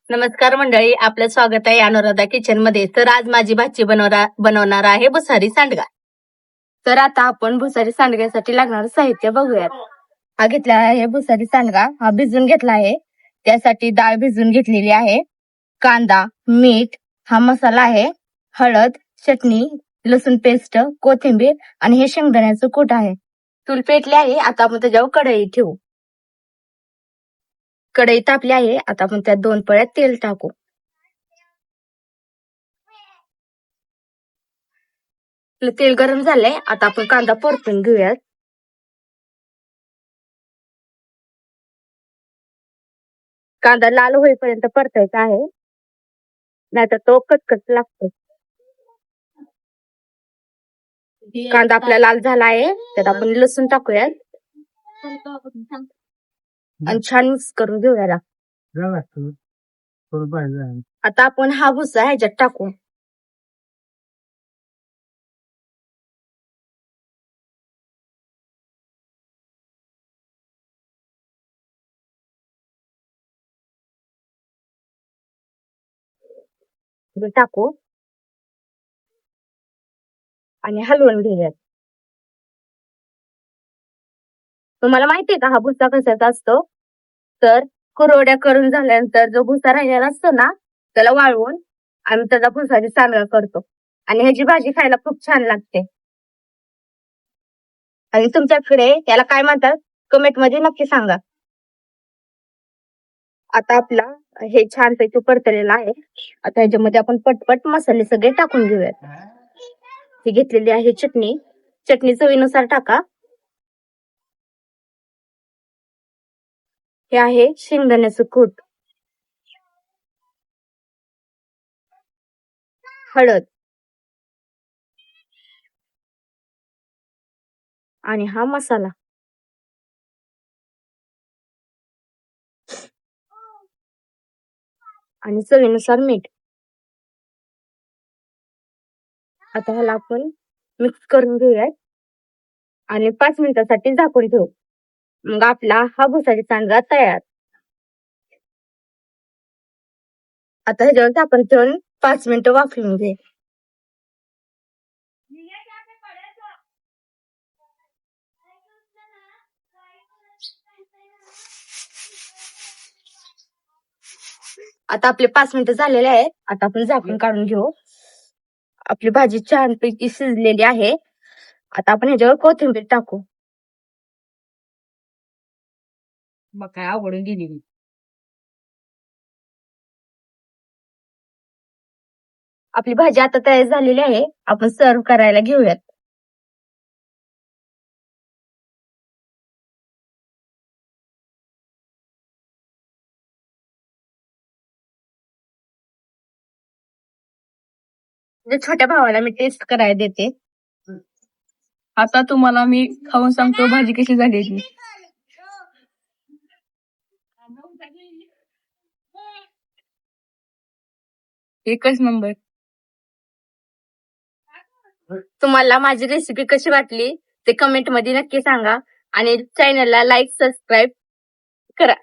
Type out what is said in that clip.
नमस्कार मंडळी, आपलं स्वागत आहे अनुराधा किचन मध्ये. तर आज माझी भाची बनवणार आहे भुसारी सांडगा. तर आता आपण भुसारी सांडग्यासाठी लागणारं साहित्य बघूयात. हा घेतला आहे भुसारी सांडगा, हा भिजून घेतला आहे. त्यासाठी डाळ भिजून घेतलेली आहे, कांदा, मीठ, हा मसाला आहे, हळद, चटणी, लसूण पेस्ट, कोथिंबीर आणि हे शेंगदाण्याचं कूट आहे. चूल पेटली आहे, आता आपण त्याच्यावर कढई ठेवू. कढई तापली आहे, आता आपण त्यात 2 पळ्या तेल टाकू. आपलं तेल गरम झालंय, आता आपण कांदा परतून घेऊयात. कांदा लाल होईपर्यंत परतायचा आहे, नाहीतर तो कचकच लागतो. कांदा आपला लाल झाला आहे, त्यात आपण लसूण टाकूयात आणि छान मिक्स करून घेऊया. आता आपण हा भुसा ह्याच्यात टाकू. टाकू आणि हलवून घेऊयात. तुम्हाला माहितीये का हा भुसा कशाचा असतो? तर कुरवड्या करून झाल्यानंतर जो भुसा राहिलेला असतो ना, त्याला वाळवून आम्ही त्याचा भुसाची सांडगा करतो आणि ह्याची भाजी खायला खूप छान लागते. आणि तुमच्याकडे याला काय म्हणतात कमेंट मध्ये नक्की सांगा. आता आपला हे छानपैकी परतलेला आहे. आता ह्याच्यामध्ये आपण पटपट मसाले सगळे टाकून घेऊयात. ही घेतलेली आहे चटणी, चटणी चवीनुसार टाका. हे आहे शेंगदाण्याचं कूट, हळद आणि हा मसाला. आणि चवीनुसार मीठ. आता ह्याला आपण मिक्स करून घेऊयात आणि 5 मिनिटासाठी झाकून ठेवू. मग आपला हा भुसारी सांडगा तयार. आता ह्याच्यावर आपण ठेवून 5 मिनिटं वाफवून घे. आता आपले 5 मिनिटं झालेले आहेत. आता आपण झाकून काढून घेऊ. आपली भाजी छानपैकी शिजलेली आहे. आता आपण ह्याच्यावर कोथिंबीर टाकू. मग काय आवडून गेली. आपली भाजी आता तयार झालेली आहे. आपण सर्व करायला घेऊयात. छोट्या भावाला मी टेस्ट करायला देते. आता तुम्हाला मी खाऊन सांगतो भाजी कशी झाली ती. एकच नंबर. तुम्हाला माझी रेसिपी कशी वाटली ते कमेंट मध्ये नक्की सांगा आणि चॅनलला लाईक सबस्क्राईब करा.